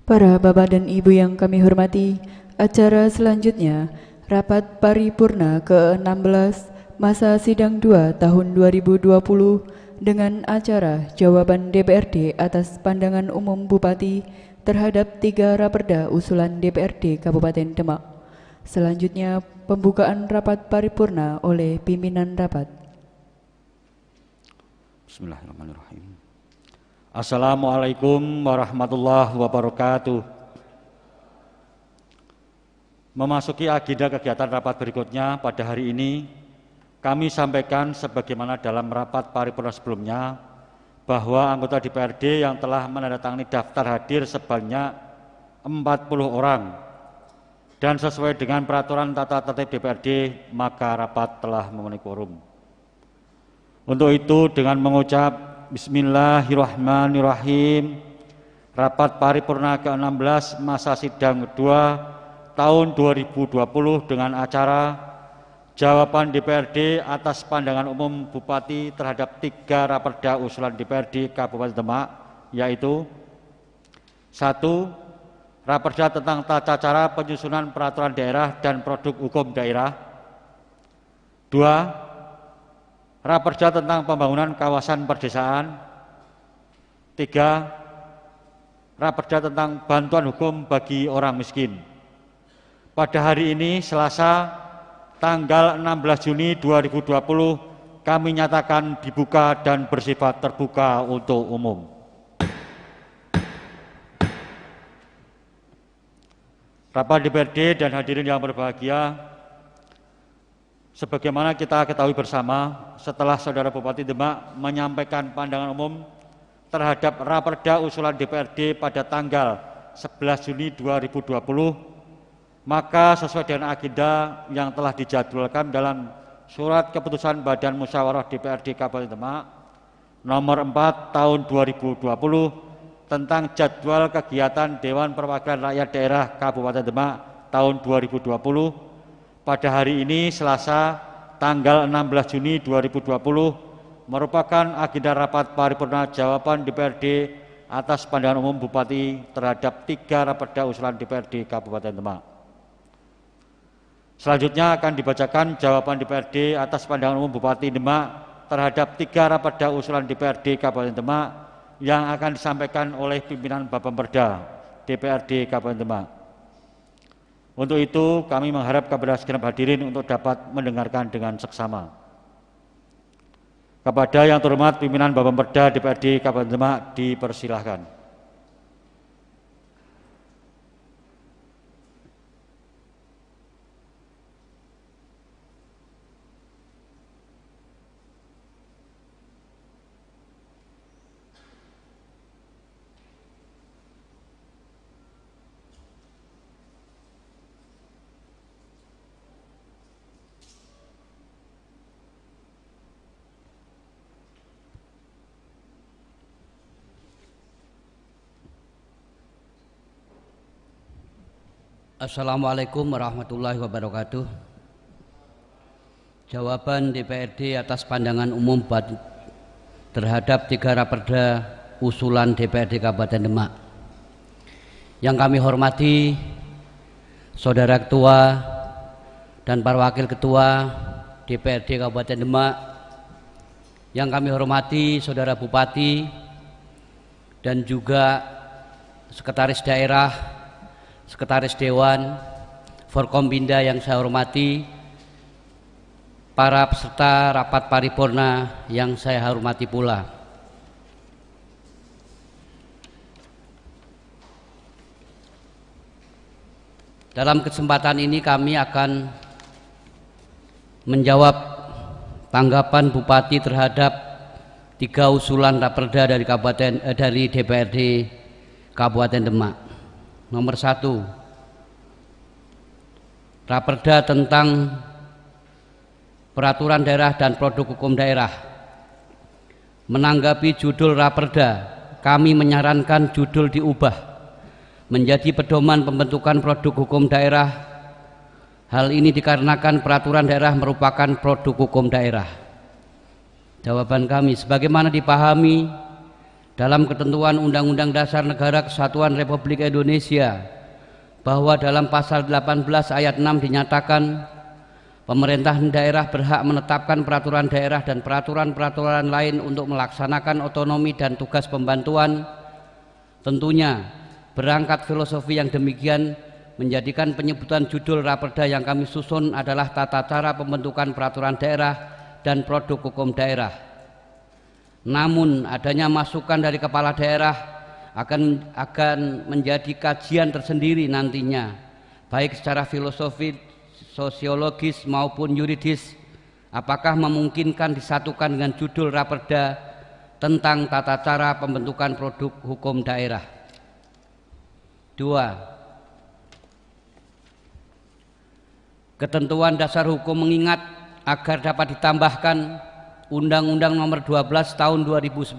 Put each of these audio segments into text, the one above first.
Para Bapak dan Ibu yang kami hormati, acara selanjutnya Rapat Paripurna ke-16 Masa Sidang 2 tahun 2020 dengan acara Jawaban DPRD atas Pandangan Umum Bupati terhadap 3 Raperda usulan DPRD Kabupaten Demak. Selanjutnya pembukaan Rapat Paripurna oleh pimpinan rapat. Bismillahirrahmanirrahim. Assalamualaikum warahmatullahi wabarakatuh. Memasuki agenda kegiatan rapat berikutnya pada hari ini, kami sampaikan sebagaimana dalam rapat paripurna sebelumnya bahwa anggota DPRD yang telah menandatangani daftar hadir sebanyak 40 orang dan sesuai dengan peraturan tata tertib DPRD maka rapat telah memenuhi quorum. Untuk itu dengan mengucap Bismillahirrahmanirrahim, rapat paripurna ke-16 masa sidang kedua tahun 2020 dengan acara Jawaban DPRD atas Pandangan Umum Bupati terhadap 3 raperda usulan DPRD Kabupaten Demak, yaitu 1. Raperda tentang tata cara penyusunan peraturan daerah dan produk hukum daerah. 2. Raperda tentang pembangunan kawasan perdesaan. 3. Raperda tentang bantuan hukum bagi orang miskin. Pada hari ini Selasa tanggal 16 Juni 2020 kami nyatakan dibuka dan bersifat terbuka untuk umum. Rapat DPRD dan hadirin yang berbahagia, sebagaimana kita ketahui bersama, setelah Saudara Bupati Demak menyampaikan pandangan umum terhadap raperda usulan DPRD pada tanggal 11 Juni 2020, maka sesuai dengan agenda yang telah dijadwalkan dalam Surat Keputusan Badan Musyawarah DPRD Kabupaten Demak nomor 4 tahun 2020 tentang jadwal kegiatan Dewan Perwakilan Rakyat Daerah Kabupaten Demak tahun 2020, pada hari ini Selasa tanggal 16 Juni 2020 merupakan agenda rapat paripurna jawaban DPRD atas pandangan umum Bupati terhadap 3 raperda usulan DPRD Kabupaten Demak. Selanjutnya akan dibacakan jawaban DPRD atas pandangan umum Bupati Demak terhadap 3 raperda usulan DPRD Kabupaten Demak yang akan disampaikan oleh pimpinan Bapemperda DPRD Kabupaten Demak. Untuk itu kami mengharap kepada segenap hadirin untuk dapat mendengarkan dengan seksama. Kepada yang terhormat pimpinan Bapemperda DPRD Kabupaten Demak dipersilahkan. Assalamualaikum warahmatullahi wabarakatuh. Jawaban DPRD atas pandangan umum terhadap 3 raperda usulan DPRD Kabupaten Demak. Yang kami hormati Saudara Ketua dan para Wakil Ketua DPRD Kabupaten Demak. Yang kami hormati Saudara Bupati dan juga Sekretaris Daerah, Sekretaris Dewan, Forkombinda yang saya hormati, para peserta rapat paripurna yang saya hormati pula. Dalam kesempatan ini kami akan menjawab tanggapan Bupati terhadap 3 usulan raperda dari DPRD Kabupaten Demak. Nomor 1, raperda tentang peraturan daerah dan produk hukum daerah. Menanggapi judul raperda, kami menyarankan judul diubah menjadi pedoman pembentukan produk hukum daerah. Hal ini dikarenakan peraturan daerah merupakan produk hukum daerah. Jawaban kami, sebagaimana dipahami dalam ketentuan Undang-Undang Dasar Negara Kesatuan Republik Indonesia bahwa dalam pasal 18 ayat 6 dinyatakan pemerintah daerah berhak menetapkan peraturan daerah dan peraturan-peraturan lain untuk melaksanakan otonomi dan tugas pembantuan. Tentunya berangkat filosofi yang demikian menjadikan penyebutan judul raperda yang kami susun adalah tata cara pembentukan peraturan daerah dan produk hukum daerah. Namun adanya masukan dari kepala daerah akan menjadi kajian tersendiri nantinya, baik secara filosofi, sosiologis maupun yuridis, apakah memungkinkan disatukan dengan judul raperda tentang tata cara pembentukan produk hukum daerah. 2. Ketentuan dasar hukum mengingat agar dapat ditambahkan Undang-Undang Nomor 12 Tahun 2011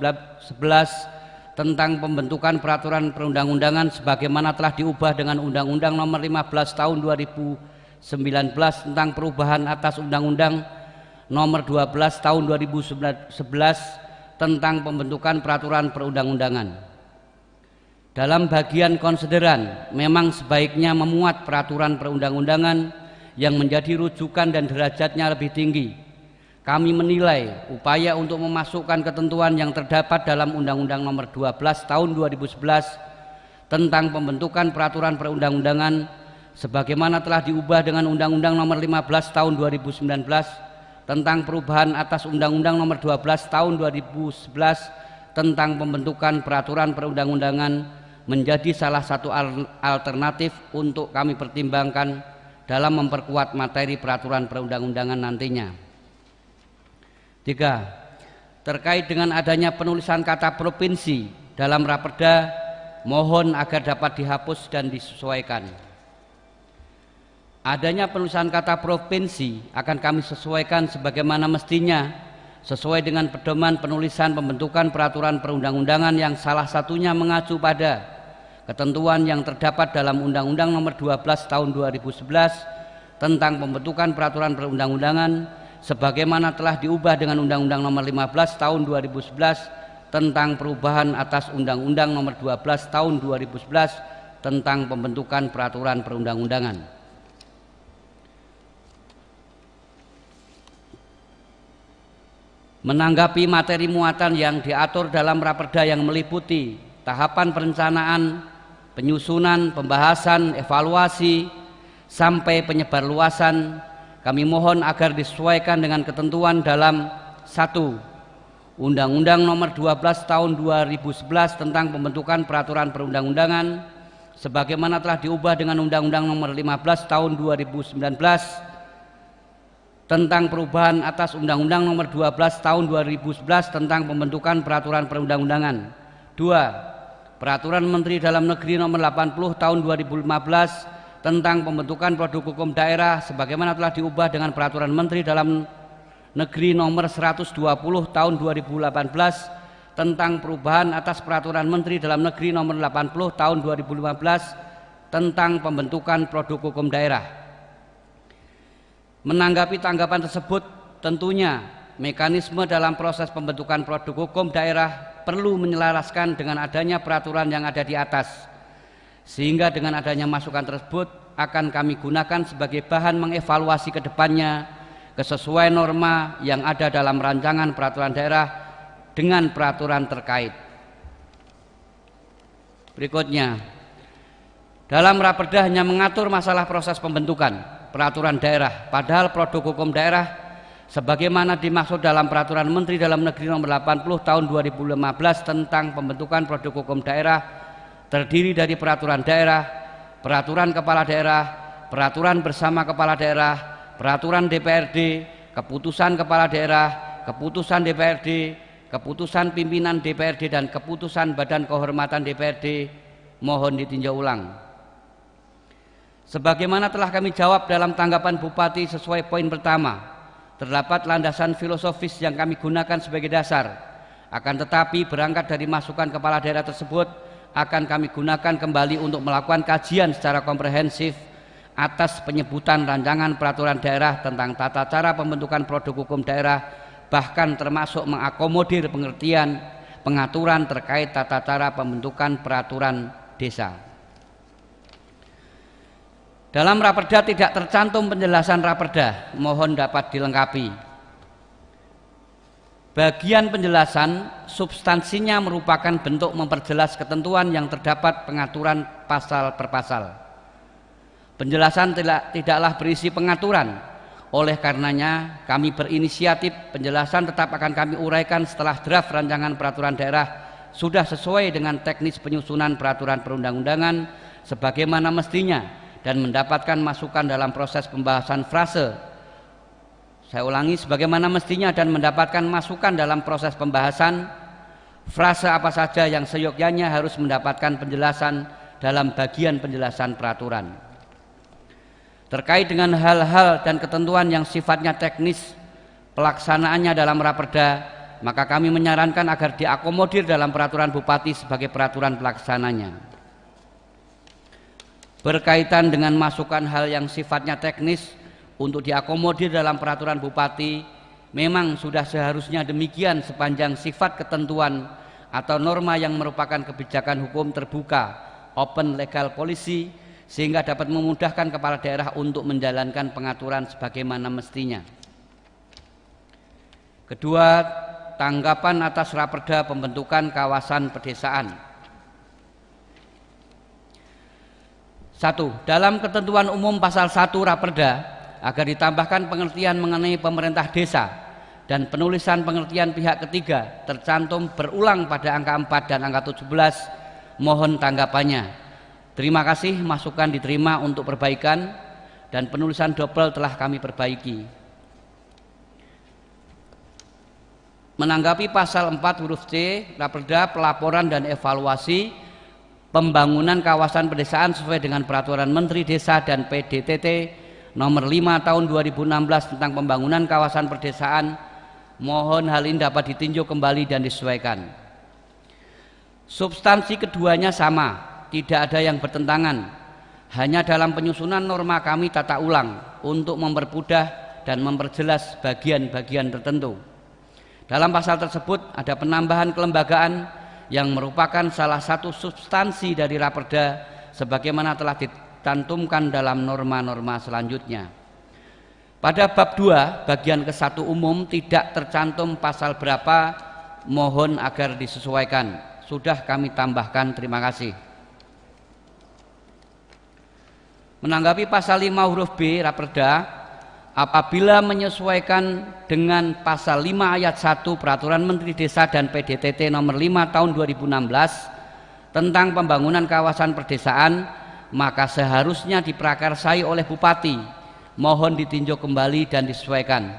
tentang pembentukan peraturan perundang-undangan sebagaimana telah diubah dengan Undang-Undang Nomor 15 Tahun 2019 tentang perubahan atas Undang-Undang Nomor 12 Tahun 2011 tentang pembentukan peraturan perundang-undangan. Dalam bagian konsideran memang sebaiknya memuat peraturan perundang-undangan yang menjadi rujukan dan derajatnya lebih tinggi. Kami menilai upaya untuk memasukkan ketentuan yang terdapat dalam Undang-Undang Nomor 12 Tahun 2011 tentang pembentukan peraturan perundang-undangan sebagaimana telah diubah dengan Undang-Undang Nomor 15 Tahun 2019 tentang perubahan atas Undang-Undang Nomor 12 Tahun 2011 tentang pembentukan peraturan perundang-undangan menjadi salah satu alternatif untuk kami pertimbangkan dalam memperkuat materi peraturan perundang-undangan nantinya. 3. Terkait dengan adanya penulisan kata provinsi dalam raperda, mohon agar dapat dihapus dan disesuaikan. Adanya penulisan kata provinsi akan kami sesuaikan sebagaimana mestinya sesuai dengan pedoman penulisan pembentukan peraturan perundang-undangan yang salah satunya mengacu pada ketentuan yang terdapat dalam Undang-Undang Nomor 12 Tahun 2011 tentang pembentukan peraturan perundang-undangan sebagaimana telah diubah dengan Undang-Undang Nomor 15 Tahun 2011 tentang perubahan atas Undang-Undang Nomor 12 Tahun 2011 tentang pembentukan peraturan perundang-undangan. Menanggapi materi muatan yang diatur dalam raperda yang meliputi tahapan perencanaan, penyusunan, pembahasan, evaluasi, sampai penyebarluasan, kami mohon agar disesuaikan dengan ketentuan dalam 1. Undang-Undang Nomor 12 Tahun 2011 tentang pembentukan peraturan perundang-undangan sebagaimana telah diubah dengan Undang-Undang Nomor 15 Tahun 2019 tentang perubahan atas Undang-Undang Nomor 12 Tahun 2011 tentang pembentukan peraturan perundang-undangan. 2. Peraturan Menteri Dalam Negeri Nomor 80 Tahun 2015 tentang pembentukan produk hukum daerah sebagaimana telah diubah dengan Peraturan Menteri Dalam Negeri Nomor 120 Tahun 2018 tentang perubahan atas Peraturan Menteri Dalam Negeri Nomor 80 Tahun 2015 tentang pembentukan produk hukum daerah. Menanggapi tanggapan tersebut, tentunya mekanisme dalam proses pembentukan produk hukum daerah perlu menyelaraskan dengan adanya peraturan yang ada di atas, sehingga dengan adanya masukan tersebut akan kami gunakan sebagai bahan mengevaluasi ke depannya kesesuaian norma yang ada dalam rancangan peraturan daerah dengan peraturan terkait. Berikutnya, dalam raperda hanya mengatur masalah proses pembentukan peraturan daerah, padahal produk hukum daerah sebagaimana dimaksud dalam Peraturan Menteri Dalam Negeri Nomor 80 Tahun 2015 tentang pembentukan produk hukum daerah terdiri dari peraturan daerah, peraturan kepala daerah, peraturan bersama kepala daerah, peraturan DPRD, keputusan kepala daerah, keputusan DPRD, keputusan pimpinan DPRD dan keputusan Badan Kehormatan DPRD. Mohon ditinjau ulang. Sebagaimana telah kami jawab dalam tanggapan Bupati sesuai poin pertama, terdapat landasan filosofis yang kami gunakan sebagai dasar. Akan tetapi berangkat dari masukan kepala daerah tersebut akan kami gunakan kembali untuk melakukan kajian secara komprehensif atas penyebutan rancangan peraturan daerah tentang tata cara pembentukan produk hukum daerah, bahkan termasuk mengakomodir pengaturan terkait tata cara pembentukan peraturan desa. Dalam Raperda tidak tercantum penjelasan Raperda, mohon dapat dilengkapi. Bagian penjelasan substansinya merupakan bentuk memperjelas ketentuan yang terdapat pengaturan pasal per pasal. Penjelasan tidaklah berisi pengaturan, oleh karenanya kami berinisiatif penjelasan tetap akan kami uraikan setelah draft rancangan peraturan daerah sudah sesuai dengan teknis penyusunan peraturan perundang-undangan sebagaimana mestinya dan mendapatkan masukan dalam proses pembahasan frase. Saya ulangi, sebagaimana mestinya dan mendapatkan masukan dalam proses pembahasan frase apa saja yang seyogyanya harus mendapatkan penjelasan dalam bagian penjelasan peraturan. Terkait dengan hal-hal dan ketentuan yang sifatnya teknis pelaksanaannya dalam Raperda, maka kami menyarankan agar diakomodir dalam peraturan Bupati sebagai peraturan pelaksananya. Berkaitan dengan masukan hal yang sifatnya teknis untuk diakomodir dalam peraturan Bupati, memang sudah seharusnya demikian sepanjang sifat ketentuan atau norma yang merupakan kebijakan hukum terbuka, open legal policy, sehingga dapat memudahkan kepala daerah untuk menjalankan pengaturan sebagaimana mestinya. Kedua, tanggapan atas Raperda pembentukan kawasan pedesaan. 1. Dalam ketentuan umum pasal 1 Raperda agar ditambahkan pengertian mengenai pemerintah desa dan penulisan pengertian pihak ketiga tercantum berulang pada angka 4 dan angka 17, mohon tanggapannya. Terima kasih, masukan diterima untuk perbaikan dan penulisan double telah kami perbaiki. Menanggapi pasal 4 huruf C Raperda pelaporan dan evaluasi pembangunan kawasan pedesaan sesuai dengan peraturan Menteri Desa dan PDTT nomor 5 tahun 2016 tentang pembangunan kawasan pedesaan, mohon hal ini dapat ditinjau kembali dan disesuaikan. Substansi keduanya sama, tidak ada yang bertentangan, hanya dalam penyusunan norma kami tata ulang untuk mempermudah dan memperjelas bagian-bagian tertentu. Dalam pasal tersebut ada penambahan kelembagaan yang merupakan salah satu substansi dari Raperda sebagaimana telah dicantumkan dalam norma-norma selanjutnya. Pada bab 2 bagian ke-1 umum tidak tercantum pasal berapa, mohon agar disesuaikan. Sudah kami tambahkan, terima kasih. Menanggapi pasal 5 huruf B Raperda, apabila menyesuaikan dengan pasal 5 ayat 1 Peraturan Menteri Desa dan PDTT nomor 5 tahun 2016 tentang pembangunan kawasan pedesaan, maka seharusnya diprakarsai oleh Bupati, mohon ditinjau kembali dan disesuaikan.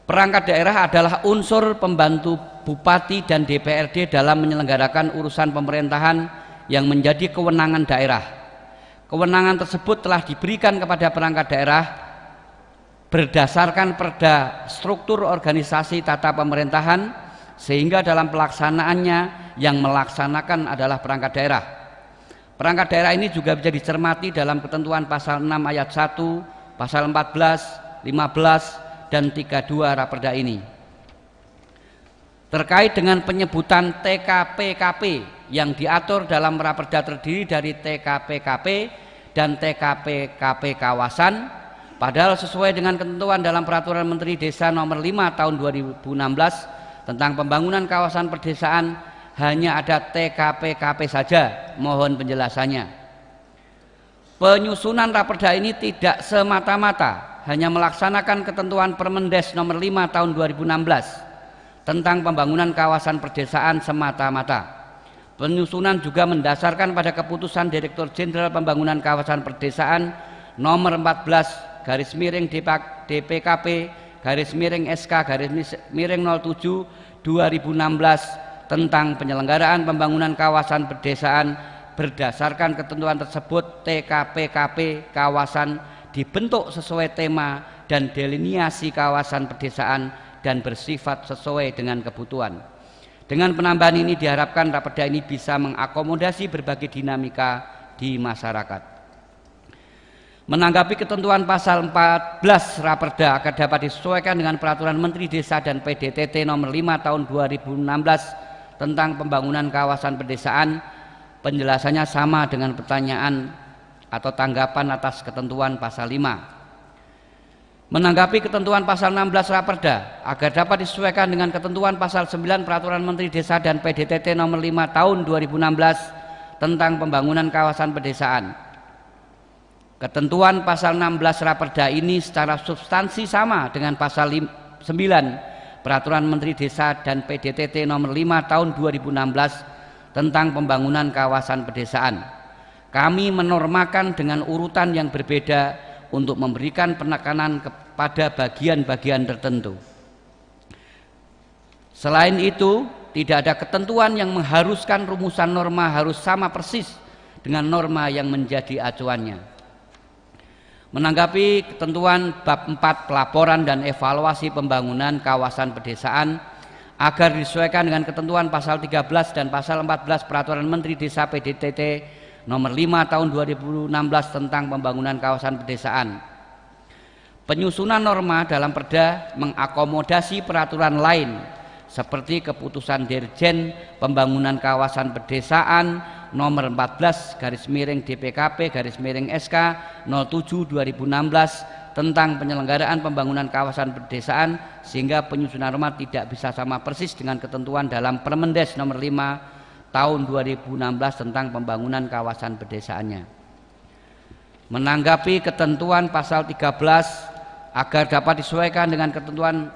Perangkat daerah adalah unsur pembantu Bupati dan DPRD dalam menyelenggarakan urusan pemerintahan yang menjadi kewenangan daerah. Kewenangan tersebut telah diberikan kepada perangkat daerah berdasarkan Perda Struktur Organisasi Tata Pemerintahan, sehingga dalam pelaksanaannya yang melaksanakan adalah perangkat daerah. Perangkat daerah ini juga bisa dicermati dalam ketentuan pasal 6 ayat 1, pasal 14, 15, dan 32 Raperda ini. Terkait dengan penyebutan TKPKP yang diatur dalam Raperda terdiri dari TKPKP dan TKPKP kawasan, padahal sesuai dengan ketentuan dalam Peraturan Menteri Desa nomor 5 tahun 2016 tentang pembangunan kawasan pedesaan, hanya ada TKPKP saja, mohon penjelasannya. Penyusunan Raperda ini tidak semata-mata hanya melaksanakan ketentuan Permendes nomor 5 tahun 2016 tentang pembangunan kawasan pedesaan semata-mata. Penyusunan juga mendasarkan pada keputusan Direktur Jenderal Pembangunan Kawasan Pedesaan nomor 14 DPKP SK 07 2016 tentang penyelenggaraan pembangunan kawasan pedesaan. Berdasarkan ketentuan tersebut, TKPKP kawasan dibentuk sesuai tema dan deliniasi kawasan pedesaan dan bersifat sesuai dengan kebutuhan. Dengan penambahan ini diharapkan Raperda ini bisa mengakomodasi berbagai dinamika di masyarakat. Menanggapi ketentuan pasal 14 Raperda agar dapat disesuaikan dengan Peraturan Menteri Desa dan PDTT nomor 5 tahun 2016 tentang pembangunan kawasan pedesaan, penjelasannya sama dengan pertanyaan atau tanggapan atas ketentuan pasal 5. Menanggapi ketentuan pasal 16 Raperda agar dapat disesuaikan dengan ketentuan pasal 9 Peraturan Menteri Desa dan PDTT nomor 5 tahun 2016 tentang pembangunan kawasan pedesaan. Ketentuan pasal 16 Raperda ini secara substansi sama dengan pasal 9 Peraturan Menteri Desa dan PDTT nomor 5 tahun 2016 tentang pembangunan kawasan pedesaan. Kami menormakan dengan urutan yang berbeda untuk memberikan penekanan kepada bagian-bagian tertentu. Selain itu, tidak ada ketentuan yang mengharuskan rumusan norma harus sama persis dengan norma yang menjadi acuannya. Menanggapi ketentuan bab 4 pelaporan dan evaluasi pembangunan kawasan pedesaan agar disesuaikan dengan ketentuan pasal 13 dan pasal 14 Peraturan Menteri Desa PDTT nomor 5 tahun 2016 tentang pembangunan kawasan pedesaan. Penyusunan norma dalam perda mengakomodasi peraturan lain seperti keputusan Dirjen Pembangunan Kawasan Pedesaan nomor 14/DPKP/SK 07/2016 tentang penyelenggaraan pembangunan kawasan pedesaan, sehingga penyusunan norma tidak bisa sama persis dengan ketentuan dalam Permendes nomor 5 tahun 2016 tentang pembangunan kawasan pedesaannya. Menanggapi ketentuan pasal 13 agar dapat disesuaikan dengan ketentuan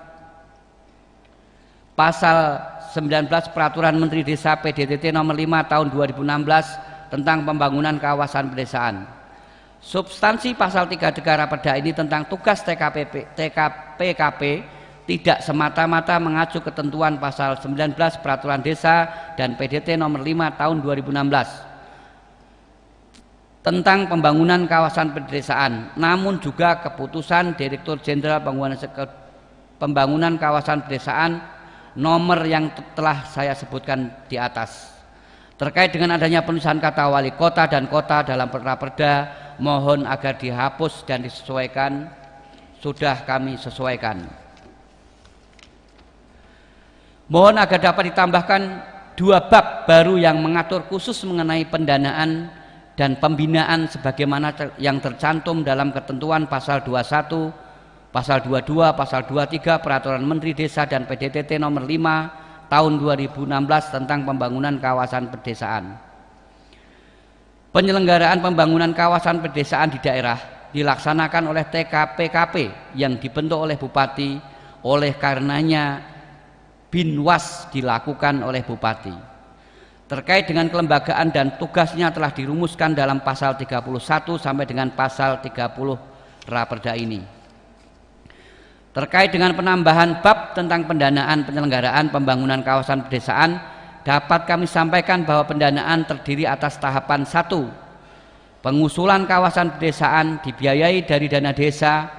pasal 19 Peraturan Menteri Desa PDTT nomor 5 tahun 2016 tentang pembangunan kawasan pedesaan. Substansi pasal 3 Raperda ini tentang tugas TKPKP tidak semata-mata mengacu ketentuan pasal 19 Peraturan Desa dan PDT nomor 5 tahun 2016 tentang pembangunan kawasan pedesaan, namun juga keputusan Direktur Jenderal Pembangunan Kawasan Pedesaan nomor yang telah saya sebutkan di atas. Terkait dengan adanya penulisan kata wali kota dan kota dalam Raperda, mohon agar dihapus dan disesuaikan. Sudah kami sesuaikan. Mohon agar dapat ditambahkan 2 bab baru yang mengatur khusus mengenai pendanaan dan pembinaan sebagaimana yang tercantum dalam ketentuan pasal 21, pasal 22, pasal 23 Peraturan Menteri Desa dan PDTT nomor 5 tahun 2016 tentang pembangunan kawasan pedesaan. Penyelenggaraan pembangunan kawasan pedesaan di daerah dilaksanakan oleh TKPKP yang dibentuk oleh Bupati, oleh karenanya Binwas dilakukan oleh Bupati. Terkait dengan kelembagaan dan tugasnya telah dirumuskan dalam pasal 31 sampai dengan pasal 30 Raperda ini. Terkait dengan penambahan bab tentang pendanaan penyelenggaraan pembangunan kawasan pedesaan, dapat kami sampaikan bahwa pendanaan terdiri atas tahapan 1. Pengusulan kawasan pedesaan dibiayai dari dana desa,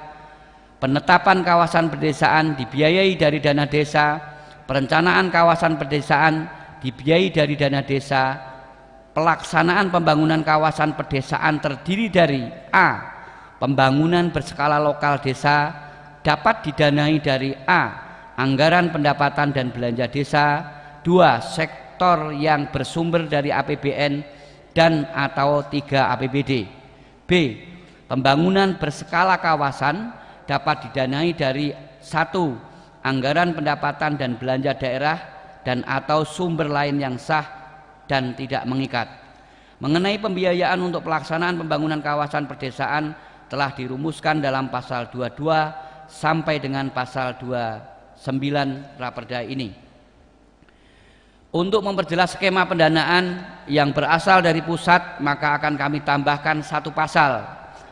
penetapan kawasan pedesaan dibiayai dari dana desa, perencanaan kawasan pedesaan dibiayai dari dana desa, pelaksanaan pembangunan kawasan pedesaan terdiri dari A. Pembangunan berskala lokal desa dapat didanai dari A. Anggaran pendapatan dan belanja desa, 2. Sektor yang bersumber dari APBN dan atau 3. APBD. B. Pembangunan berskala kawasan dapat didanai dari 1. Anggaran pendapatan dan belanja daerah dan atau sumber lain yang sah dan tidak mengikat. Mengenai pembiayaan untuk pelaksanaan pembangunan kawasan pedesaan telah dirumuskan dalam pasal 22 sampai dengan pasal 29 Raperda ini. Untuk memperjelas skema pendanaan yang berasal dari pusat, maka akan kami tambahkan 1 pasal.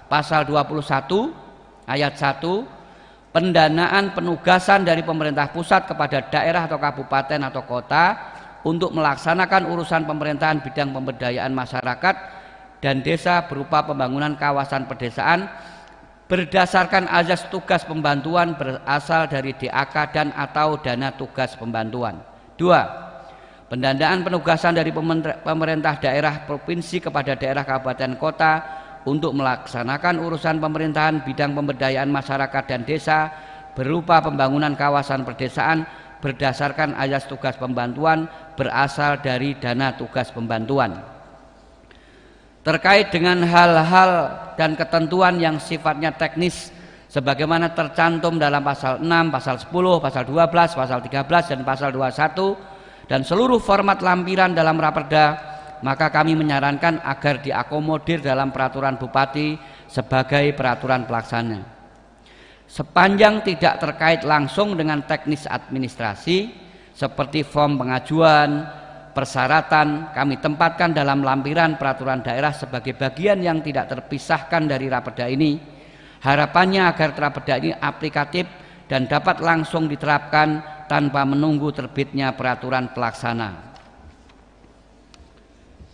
Pasal 21 ayat 1, pendanaan penugasan dari pemerintah pusat kepada daerah atau kabupaten atau kota untuk melaksanakan urusan pemerintahan bidang pemberdayaan masyarakat dan desa berupa pembangunan kawasan pedesaan berdasarkan azas tugas pembantuan berasal dari DAK dan atau dana tugas pembantuan. 2. Pendanaan penugasan dari pemerintah daerah provinsi kepada daerah kabupaten kota untuk melaksanakan urusan pemerintahan bidang pemberdayaan masyarakat dan desa berupa pembangunan kawasan perdesaan berdasarkan azas tugas pembantuan berasal dari dana tugas pembantuan. Terkait dengan hal-hal dan ketentuan yang sifatnya teknis sebagaimana tercantum dalam pasal 6, pasal 10, pasal 12, pasal 13 dan pasal 21 dan seluruh format lampiran dalam Raperda, maka kami menyarankan agar diakomodir dalam peraturan Bupati sebagai peraturan pelaksana. Sepanjang tidak terkait langsung dengan teknis administrasi seperti form pengajuan, persyaratan, kami tempatkan dalam lampiran peraturan daerah sebagai bagian yang tidak terpisahkan dari Raperda ini. Harapannya agar Raperda ini aplikatif dan dapat langsung diterapkan tanpa menunggu terbitnya peraturan pelaksana.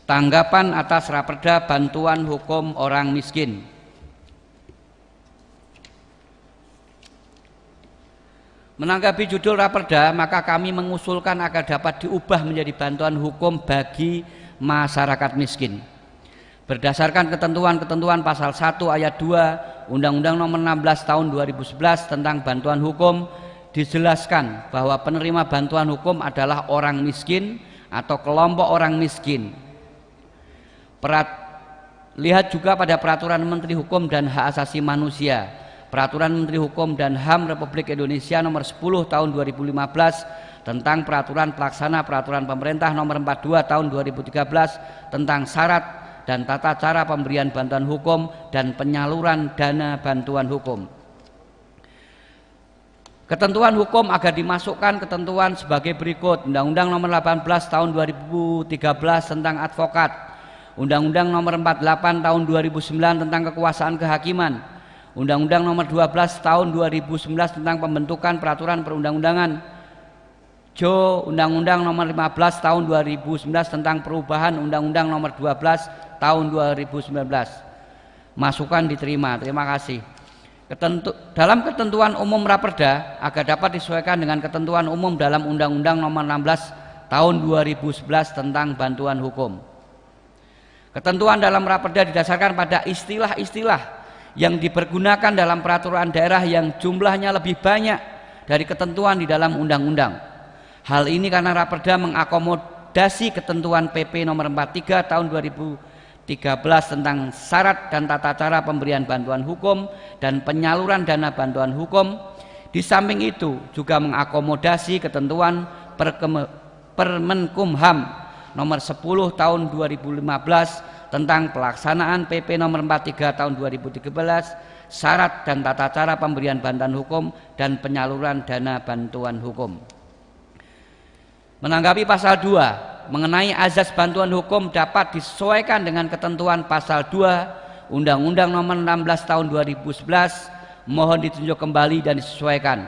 Tanggapan atas Raperda bantuan hukum orang miskin. Menanggapi judul Raperda, maka kami mengusulkan agar dapat diubah menjadi bantuan hukum bagi masyarakat miskin. Berdasarkan ketentuan-ketentuan pasal 1 ayat 2 Undang-Undang Nomor 16 Tahun 2011 tentang bantuan hukum, dijelaskan bahwa penerima bantuan hukum adalah orang miskin atau kelompok orang miskin. Lihat juga pada Peraturan Menteri Hukum dan Hak Asasi Manusia, Peraturan Menteri Hukum dan HAM Republik Indonesia Nomor 10 Tahun 2015 tentang Peraturan Pelaksana Peraturan Pemerintah Nomor 42 Tahun 2013 tentang syarat dan tata cara pemberian bantuan hukum dan penyaluran dana bantuan hukum. Ketentuan hukum agar dimasukkan ketentuan sebagai berikut: Undang-Undang Nomor 18 Tahun 2013 tentang advokat, Undang-Undang Nomor 48 Tahun 2009 tentang kekuasaan kehakiman, Undang-Undang Nomor 12 Tahun 2011 tentang pembentukan peraturan perundang-undangan, Undang-Undang Nomor 15 Tahun 2011 tentang perubahan Undang-Undang Nomor 12 Tahun 2019. Masukan diterima. Terima kasih. Dalam ketentuan umum Raperda agar dapat disesuaikan dengan ketentuan umum dalam Undang-Undang Nomor 16 Tahun 2011 tentang bantuan hukum. Ketentuan dalam Raperda didasarkan pada istilah-istilah yang dipergunakan dalam peraturan daerah yang jumlahnya lebih banyak dari ketentuan di dalam undang-undang. Hal ini karena Raperda mengakomodasi ketentuan PP Nomor 43 Tahun 2013 tentang syarat dan tata cara pemberian bantuan hukum dan penyaluran dana bantuan hukum. Di samping itu juga mengakomodasi ketentuan Permenkumham Nomor 10 Tahun 2015 tentang pelaksanaan PP Nomor 43 Tahun 2013, syarat dan tata cara pemberian bantuan hukum dan penyaluran dana bantuan hukum. Menanggapi pasal 2 mengenai azas bantuan hukum dapat disesuaikan dengan ketentuan pasal 2 Undang-Undang Nomor 16 Tahun 2011, mohon ditinjau kembali dan disesuaikan.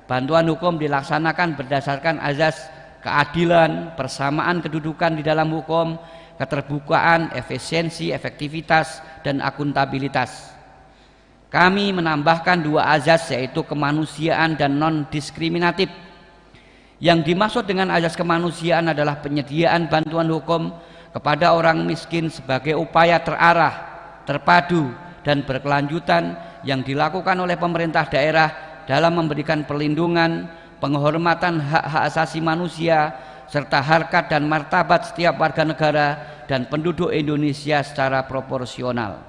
Bantuan hukum dilaksanakan berdasarkan azas keadilan, persamaan kedudukan di dalam hukum, keterbukaan, efisiensi, efektivitas, dan akuntabilitas. Kami menambahkan 2 azas, yaitu kemanusiaan dan non-diskriminatif. Yang dimaksud dengan azas kemanusiaan adalah penyediaan bantuan hukum kepada orang miskin sebagai upaya terarah, terpadu, dan berkelanjutan yang dilakukan oleh pemerintah daerah dalam memberikan perlindungan, penghormatan hak-hak asasi manusia, serta harkat dan martabat setiap warga negara dan penduduk Indonesia secara proporsional.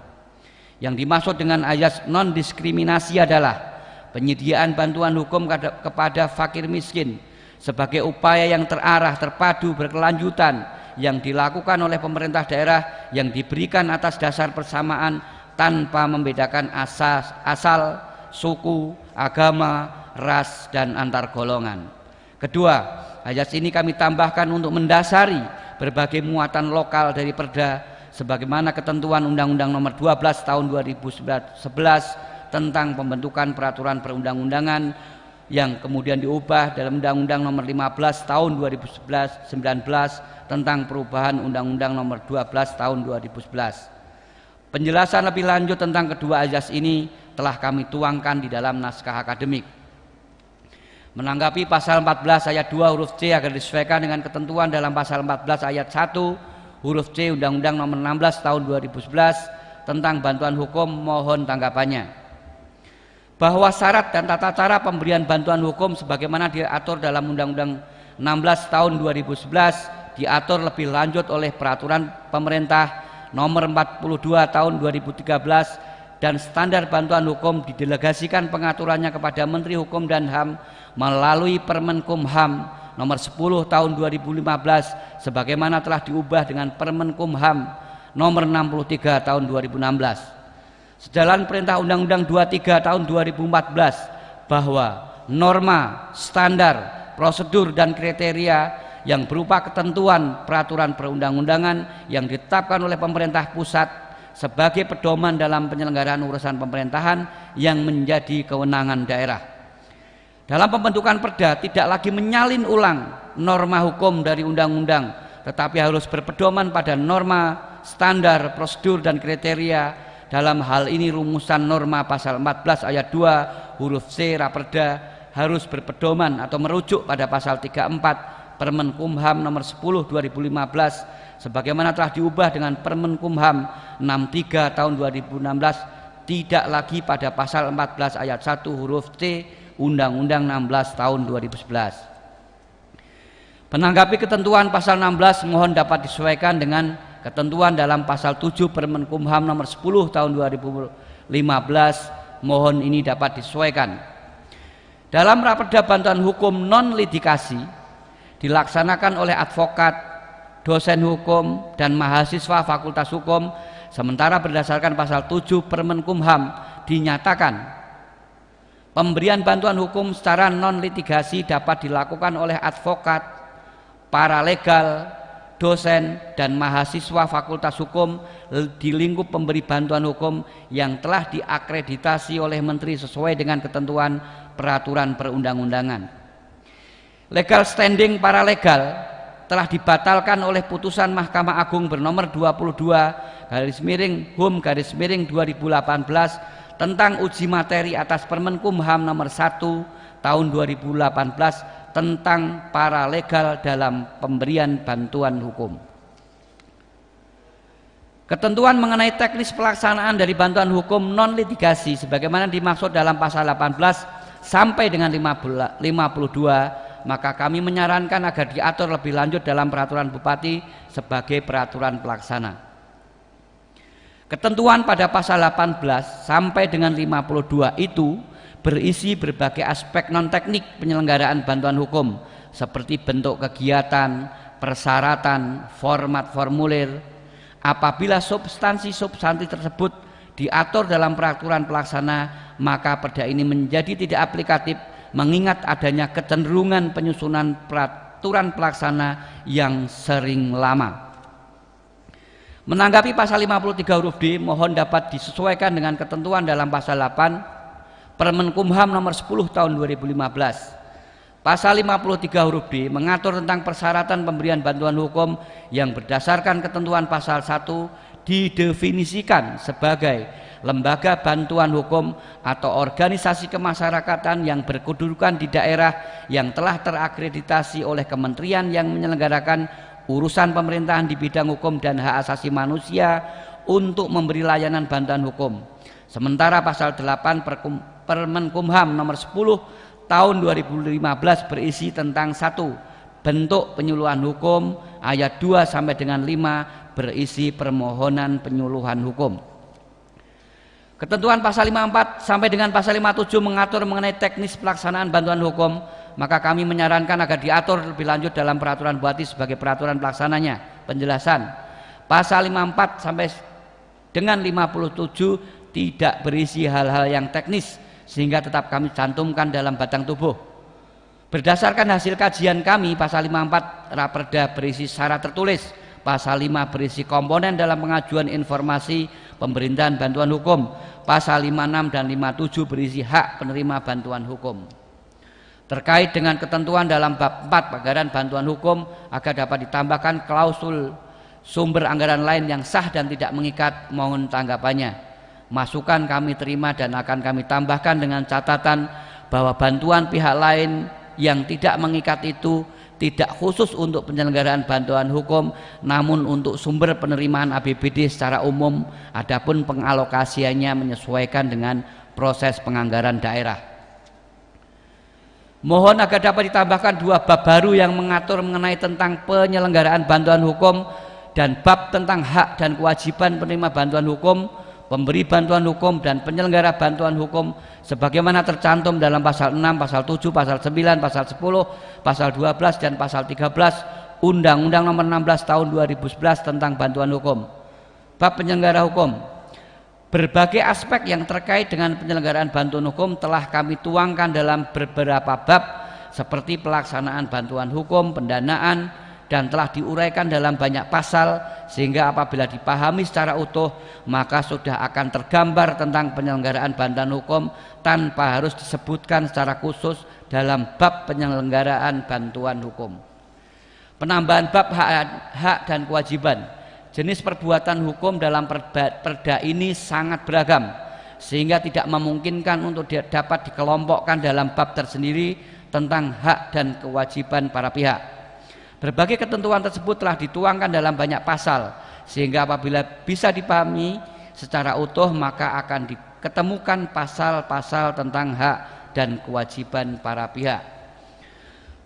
Yang dimaksud dengan azas non-diskriminasi adalah penyediaan bantuan hukum kepada fakir miskin sebagai upaya yang terarah, terpadu, berkelanjutan yang dilakukan oleh pemerintah daerah yang diberikan atas dasar persamaan tanpa membedakan asal, suku, agama, ras, dan antar golongan. Kedua, azas ini kami tambahkan untuk mendasari berbagai muatan lokal dari Perda sebagaimana ketentuan Undang-Undang Nomor 12 Tahun 2011 tentang pembentukan peraturan perundang-undangan yang kemudian diubah dalam Undang-Undang Nomor 15 Tahun 2019 tentang perubahan Undang-Undang Nomor 12 Tahun 2011. Penjelasan lebih lanjut tentang kedua azas ini telah kami tuangkan di dalam naskah akademik. Menanggapi pasal 14 ayat 2 huruf C agar disesuaikan dengan ketentuan dalam pasal 14 ayat 1 huruf C Undang-Undang Nomor 16 Tahun 2011 tentang bantuan hukum, mohon tanggapannya. Bahwa syarat dan tata cara pemberian bantuan hukum sebagaimana diatur dalam Undang-Undang 16 tahun 2011 diatur lebih lanjut oleh Peraturan Pemerintah Nomor 42 tahun 2013 dan standar bantuan hukum didelegasikan pengaturannya kepada Menteri Hukum dan HAM melalui Permenkumham Nomor 10 tahun 2015 sebagaimana telah diubah dengan Permenkumham Nomor 63 tahun 2016. Sejalan perintah Undang-Undang 23 tahun 2014 bahwa norma, standar, prosedur dan kriteria yang berupa ketentuan peraturan perundang-undangan yang ditetapkan oleh pemerintah pusat sebagai pedoman dalam penyelenggaraan urusan pemerintahan yang menjadi kewenangan daerah. Dalam pembentukan perda tidak lagi menyalin ulang norma hukum dari undang-undang, tetapi harus berpedoman pada norma, standar, prosedur dan kriteria. Dalam hal ini rumusan norma pasal 14 ayat 2 huruf C Raperda harus berpedoman atau merujuk pada pasal 34 Permenkumham nomor 10 2015 sebagaimana telah diubah dengan Permenkumham 63 tahun 2016, tidak lagi pada pasal 14 ayat 1 huruf C Undang-Undang 16 tahun 2011. Menanggapi ketentuan pasal 16 mohon dapat disesuaikan dengan ketentuan dalam pasal 7 Permenkumham nomor 10 tahun 2015, mohon ini dapat disesuaikan. Dalam Raperda bantuan hukum non litigasi dilaksanakan oleh advokat, dosen hukum dan mahasiswa Fakultas Hukum, sementara berdasarkan pasal 7 Permenkumham dinyatakan pemberian bantuan hukum secara non litigasi dapat dilakukan oleh advokat, paralegal, dosen dan mahasiswa Fakultas Hukum di lingkup pemberi bantuan hukum yang telah diakreditasi oleh Menteri sesuai dengan ketentuan peraturan perundang-undangan. Legal standing paralegal telah dibatalkan oleh putusan Mahkamah Agung bernomor 22/HUM/2018 tentang uji materi atas Permenkumham nomor 1 tahun 2018 tentang paralegal dalam pemberian bantuan hukum. Ketentuan mengenai teknis pelaksanaan dari bantuan hukum non litigasi sebagaimana dimaksud dalam pasal 18 sampai dengan 52, maka kami menyarankan agar diatur lebih lanjut dalam peraturan Bupati sebagai peraturan pelaksana. Ketentuan pada pasal 18 sampai dengan 52 itu berisi berbagai aspek non teknik penyelenggaraan bantuan hukum seperti bentuk kegiatan, persyaratan, format formulir. Apabila substansi tersebut diatur dalam peraturan pelaksana, maka perda ini menjadi tidak aplikatif mengingat adanya kecenderungan penyusunan peraturan pelaksana yang sering lama. Menanggapi pasal 53 huruf D, mohon dapat disesuaikan dengan ketentuan dalam pasal 8 Permenkumham nomor 10 tahun 2015. Pasal 53 huruf D mengatur tentang persyaratan pemberian bantuan hukum yang berdasarkan ketentuan pasal 1 didefinisikan sebagai lembaga bantuan hukum atau organisasi kemasyarakatan yang berkedudukan di daerah yang telah terakreditasi oleh kementerian yang menyelenggarakan urusan pemerintahan di bidang hukum dan hak asasi manusia untuk memberi layanan bantuan hukum. Sementara pasal 8 Permenkumham nomor 10 tahun 2015 berisi tentang 1. Bentuk penyuluhan hukum, ayat 2 sampai dengan 5 berisi permohonan penyuluhan hukum. Ketentuan pasal 54 sampai dengan pasal 57 mengatur mengenai teknis pelaksanaan bantuan hukum, maka kami menyarankan agar diatur lebih lanjut dalam peraturan Bupati sebagai peraturan pelaksananya. Penjelasan pasal 54 sampai dengan 57 tidak berisi hal-hal yang teknis sehingga tetap kami cantumkan dalam batang tubuh. Berdasarkan hasil kajian kami, pasal 54 Raperda berisi syarat tertulis, pasal 5 berisi komponen dalam pengajuan informasi pemerintahan bantuan hukum, pasal 56 dan 57 berisi hak penerima bantuan hukum. Terkait dengan ketentuan dalam bab 4 anggaran bantuan hukum agar dapat ditambahkan klausul sumber anggaran lain yang sah dan tidak mengikat, mohon tanggapannya. Masukan kami terima dan akan kami tambahkan dengan catatan bahwa bantuan pihak lain yang tidak mengikat itu tidak khusus untuk penyelenggaraan bantuan hukum namun untuk sumber penerimaan APBD secara umum, adapun pengalokasiannya menyesuaikan dengan proses penganggaran daerah. Mohon agar dapat ditambahkan 2 bab baru yang mengatur mengenai tentang penyelenggaraan bantuan hukum dan bab tentang hak dan kewajiban penerima bantuan hukum, pemberi bantuan hukum dan penyelenggara bantuan hukum sebagaimana tercantum dalam pasal 6, pasal 7, pasal 9, pasal 10, pasal 12 dan pasal 13 Undang-Undang Nomor 16 Tahun 2011 tentang bantuan hukum. Bab penyelenggara hukum. Berbagai aspek yang terkait dengan penyelenggaraan bantuan hukum telah kami tuangkan dalam beberapa bab seperti pelaksanaan bantuan hukum, pendanaan, dan telah diuraikan dalam banyak pasal sehingga apabila dipahami secara utuh maka sudah akan tergambar tentang penyelenggaraan bantuan hukum tanpa harus disebutkan secara khusus dalam bab penyelenggaraan bantuan hukum. Penambahan bab hak dan kewajiban. Jenis perbuatan hukum dalam perda ini sangat beragam sehingga tidak memungkinkan untuk dapat dikelompokkan dalam bab tersendiri tentang hak dan kewajiban para pihak. Berbagai ketentuan tersebut telah dituangkan dalam banyak pasal sehingga apabila bisa dipahami secara utuh maka akan diketemukan pasal-pasal tentang hak dan kewajiban para pihak.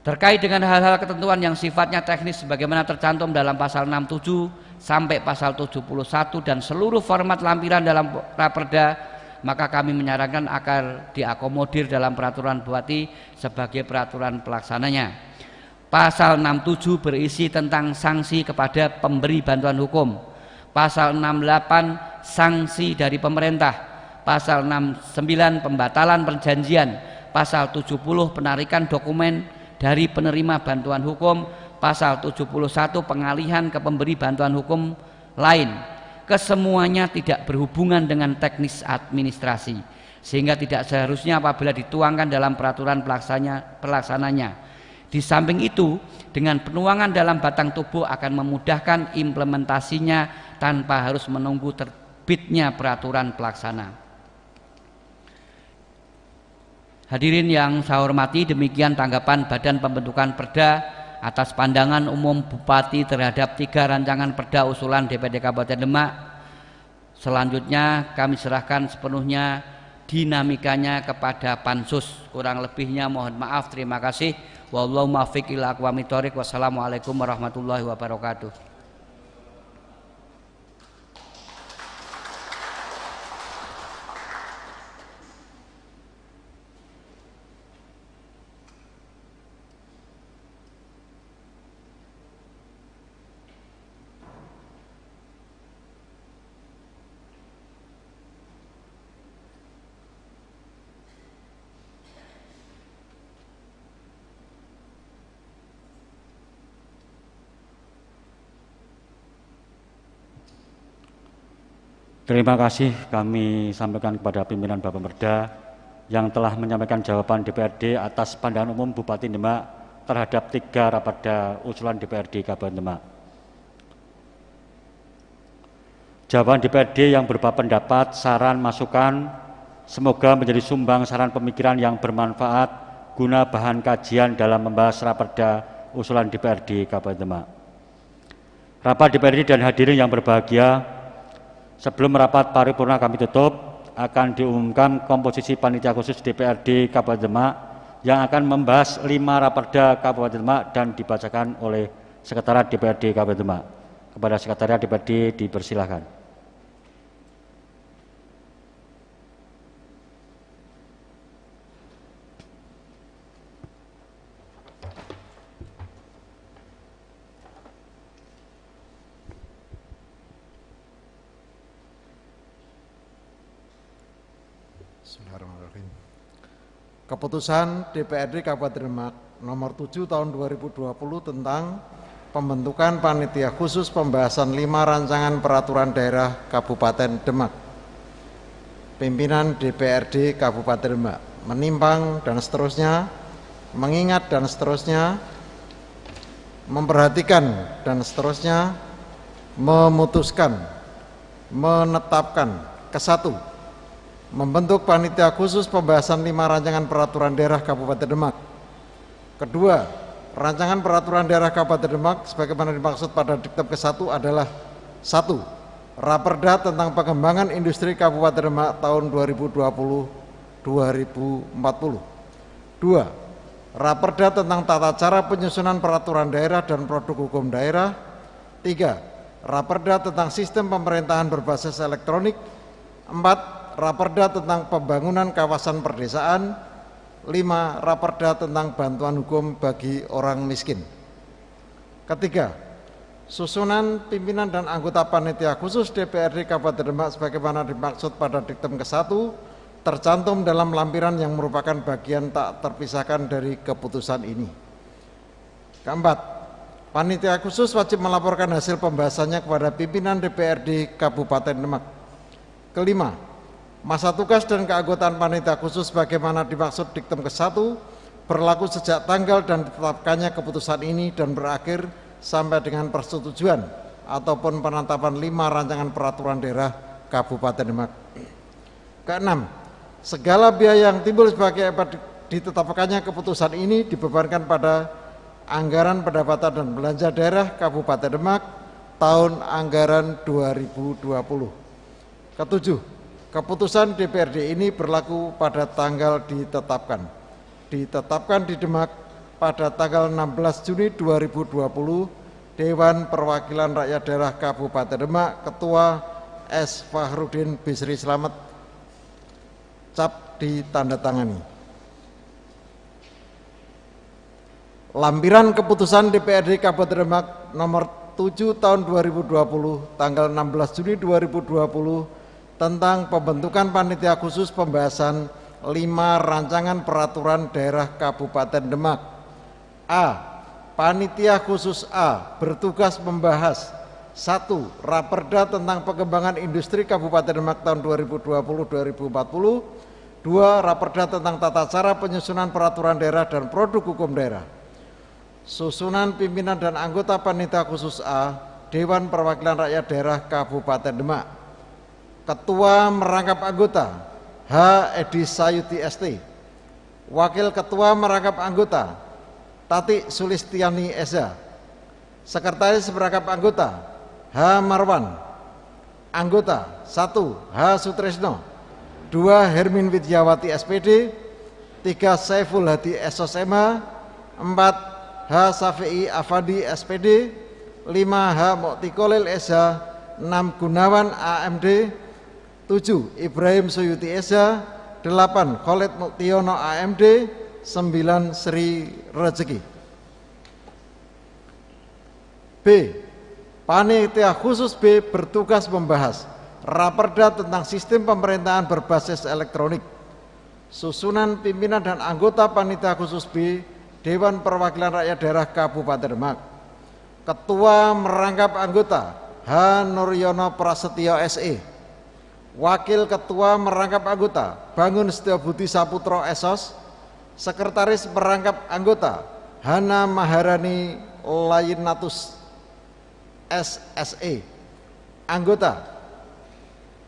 Terkait dengan hal-hal ketentuan yang sifatnya teknis sebagaimana tercantum dalam pasal 67 sampai pasal 71 dan seluruh format lampiran dalam Raperda, maka kami menyarankan agar diakomodir dalam peraturan Bupati sebagai peraturan pelaksananya. Pasal 67 berisi tentang sanksi kepada pemberi bantuan hukum. Pasal 68 sanksi dari pemerintah. Pasal 69 pembatalan perjanjian. Pasal 70 penarikan dokumen dari penerima bantuan hukum. Pasal 71 pengalihan ke pemberi bantuan hukum lain. Kesemuanya tidak berhubungan dengan teknis administrasi sehingga tidak seharusnya apabila dituangkan dalam peraturan pelaksananya. Di samping itu, dengan penuangan dalam batang tubuh akan memudahkan implementasinya tanpa harus menunggu terbitnya peraturan pelaksana. Hadirin yang saya hormati, demikian tanggapan Badan Pembentukan Perda atas pandangan umum Bupati terhadap 3 rancangan perda usulan DPRD Kabupaten Demak. Selanjutnya kami serahkan sepenuhnya dinamikanya kepada Pansus. Kurang lebihnya mohon maaf, terima kasih. Wallahu muwaffiq ila aqwamit thoriq. Wassalamualaikum warahmatullahi wabarakatuh. Terima kasih kami sampaikan kepada pimpinan Bapemda yang telah menyampaikan jawaban DPRD atas pandangan umum Bupati Demak terhadap 3 raperda usulan DPRD Kabupaten Demak. Jawaban DPRD yang berupa pendapat, saran, masukan semoga menjadi sumbang saran pemikiran yang bermanfaat guna bahan kajian dalam membahas raperda usulan DPRD Kabupaten Demak. Rapat DPRD dan hadirin yang berbahagia, sebelum rapat paripurna kami tutup, akan diumumkan komposisi panitia khusus DPRD Kabupaten Demak yang akan membahas 5 raperda Kabupaten Demak dan dibacakan oleh Sekretariat DPRD Kabupaten Demak. Kepada Sekretariat DPRD dipersilahkan. Bismillahirrahmanirrahim. Keputusan DPRD Kabupaten Demak nomor 7 tahun 2020 tentang pembentukan panitia khusus pembahasan 5 rancangan peraturan daerah Kabupaten Demak. Pimpinan DPRD Kabupaten Demak menimbang dan seterusnya, mengingat dan seterusnya, memperhatikan dan seterusnya, memutuskan, menetapkan. Kesatu, membentuk panitia khusus pembahasan 5 rancangan peraturan daerah Kabupaten Demak. Kedua, Rancangan Peraturan Daerah Kabupaten Demak sebagaimana dimaksud pada diktum ke-1 adalah 1. Raperda tentang pengembangan industri Kabupaten Demak tahun 2020-2040. 2. Raperda tentang tata cara penyusunan peraturan daerah dan produk hukum daerah. 3. Raperda tentang sistem pemerintahan berbasis elektronik. 4. Raperda tentang pembangunan kawasan perdesaan. 5. Raperda tentang bantuan hukum bagi orang miskin. Ketiga, susunan pimpinan dan anggota panitia khusus DPRD Kabupaten Demak sebagaimana dimaksud pada diktum ke-1 tercantum dalam lampiran yang merupakan bagian tak terpisahkan dari keputusan ini. Keempat, panitia khusus wajib melaporkan hasil pembahasannya kepada pimpinan DPRD Kabupaten Demak. Kelima, masa tugas dan keanggotaan panitia khusus bagaimana dimaksud diktum ke-1 berlaku sejak tanggal dan ditetapkannya keputusan ini dan berakhir sampai dengan persetujuan ataupun penetapan 5 rancangan peraturan daerah Kabupaten Demak. Keenam, segala biaya yang timbul sebagai akibat ditetapkannya keputusan ini dibebankan pada anggaran pendapatan dan belanja daerah Kabupaten Demak tahun anggaran 2020. Ketujuh, keputusan DPRD ini berlaku pada tanggal ditetapkan di Demak pada tanggal 16 Juni 2020. Dewan Perwakilan Rakyat Daerah Kabupaten Demak, Ketua S. Fahrudin Bisri Slamet, cap ditandatangani. Lampiran keputusan DPRD Kabupaten Demak nomor 7 tahun 2020 tanggal 16 Juni 2020 tentang pembentukan panitia khusus pembahasan 5 rancangan peraturan daerah Kabupaten Demak. A. Panitia khusus A bertugas membahas 1. Raperda tentang pengembangan industri Kabupaten Demak tahun 2020-2040. 2. Raperda tentang tata cara penyusunan peraturan daerah dan produk hukum daerah. Susunan pimpinan dan anggota panitia khusus A Dewan Perwakilan Rakyat Daerah Kabupaten Demak. Ketua merangkap anggota H. Edi Sayuti ST. Wakil Ketua merangkap anggota Tati Sulistiani Eza. Sekretaris merangkap anggota H. Marwan. Anggota 1. H. Sutresno. 2. Hermin Widyawati SPD. 3. Saiful Hadi SOSMH. 4. H. Safi'i Afandi SPD. 5. H. Muktikolil Eza. 6. Gunawan AMD. 7. Ibrahim Suyuti Eza. 8. Khalid Muktiono AMD. 9. Sri Rezeki. B. Panitia khusus B bertugas membahas Raperda tentang sistem pemerintahan berbasis elektronik. Susunan pimpinan dan anggota panitia khusus B Dewan Perwakilan Rakyat Daerah Kabupaten Demak. Ketua merangkap anggota H. Nuryono Prasetyo SE. Wakil Ketua merangkap anggota Bangun Setiabudi Saputro SOS. Sekretaris merangkap anggota Hana Maharani Layinatus SSE. Anggota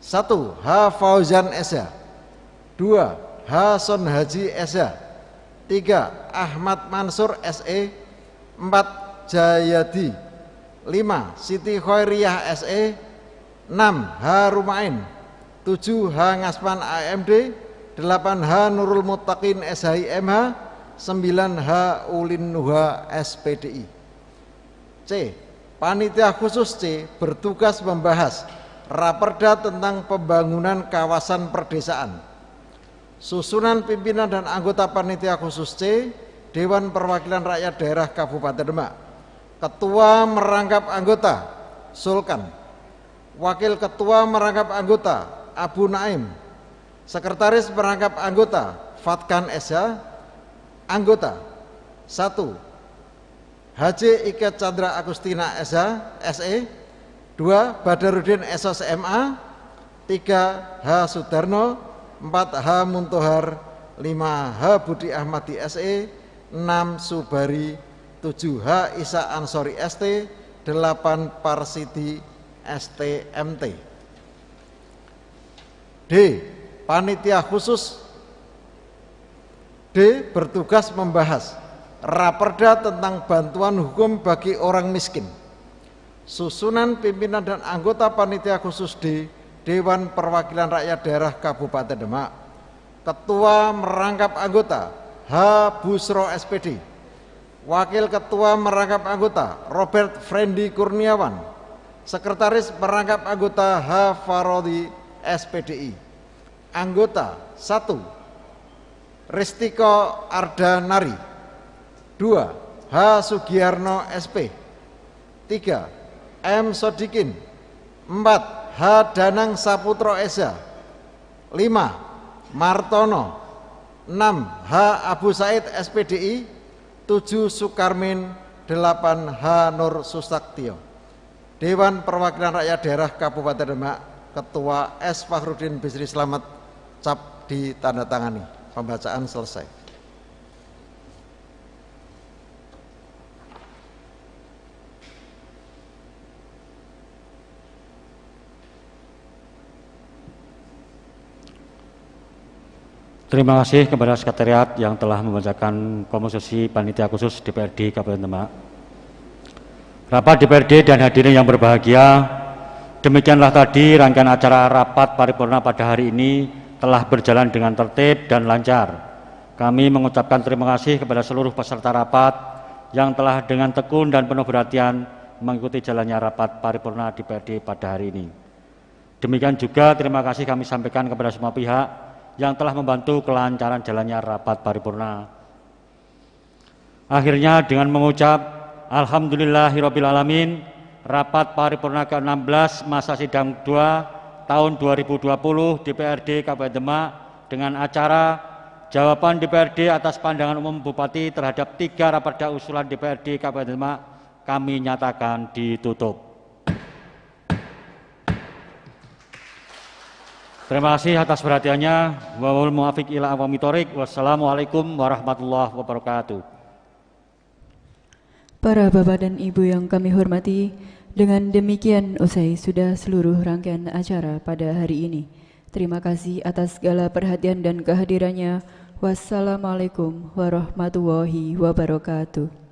1. H. Fauzan Eza. 2. H. Son Haji Eza. 3. Ahmad Mansur SE. 4. Jayadi. 5. Siti Khairiyah SE. 6. H. Rumain. 7. H. Ngasman AMD. 8. H. Nurul Muttaqin SHIMH. 9. H. Ulin Nuha SPDI. C. Panitia khusus C bertugas membahas Raperda tentang pembangunan kawasan perdesaan. Susunan pimpinan dan anggota panitia khusus C Dewan Perwakilan Rakyat Daerah Kabupaten Demak. Ketua merangkap anggota Sulkan. Wakil Ketua merangkap anggota Abu Naim. Sekretaris merangkap anggota Fatkan Esa. Anggota 1. Haji Ike Chandra Agustina Esa SE. 2. Badarudin SOS MA. 3. H. Sudarno. 4. H. Muntohar. 5. H. Budi Ahmadi SE. 6. Subari. 7. H. Isa Ansori ST. 8. Parsidi STMT. D. Panitia khusus D bertugas membahas Raperda tentang bantuan hukum bagi orang miskin. Susunan pimpinan dan anggota panitia khusus di Dewan Perwakilan Rakyat Daerah Kabupaten Demak. Ketua merangkap anggota H. Busro SPD. Wakil Ketua merangkap anggota Robert Frendi Kurniawan. Sekretaris merangkap anggota H. Farodi SPDI. Anggota 1. Ristiko Ardanari. 2. H. Sugiyarno SP. 3. M. Sodikin. 4. H. Danang Saputro Eza. 5. Martono. 6. H. Abu Said SPDI. 7. Sukarmin. 8. H. Nur Susaktio. Dewan Perwakilan Rakyat Daerah Kabupaten Demak, Ketua S. Fakhrudin Bisri Slamet, cap ditandatangani. Pembacaan selesai. Terima kasih kepada sekretariat yang telah membacakan komposisi panitia khusus DPRD Kabupaten Demak. Rapat DPRD dan hadirin yang berbahagia, demikianlah tadi rangkaian acara rapat paripurna pada hari ini telah berjalan dengan tertib dan lancar. Kami mengucapkan terima kasih kepada seluruh peserta rapat yang telah dengan tekun dan penuh perhatian mengikuti jalannya rapat paripurna DPRD pada hari ini. Demikian juga terima kasih kami sampaikan kepada semua pihak yang telah membantu kelancaran jalannya rapat paripurna. Akhirnya dengan mengucap Alhamdulillahirrabbilalamin, rapat paripurna ke-16 masa sidang 2 tahun 2020 DPRD Kabupaten Demak dengan acara jawaban DPRD atas pandangan umum Bupati terhadap 3 raperda usulan DPRD Kabupaten Demak kami nyatakan ditutup. Terima kasih atas perhatiannya. Wal muwafiq ila aqwamit thoriq. Wassalamualaikum warahmatullahi wabarakatuh. Para Bapak dan Ibu yang kami hormati, dengan demikian usai sudah seluruh rangkaian acara pada hari ini. Terima kasih atas segala perhatian dan kehadirannya. Wassalamualaikum warahmatullahi wabarakatuh.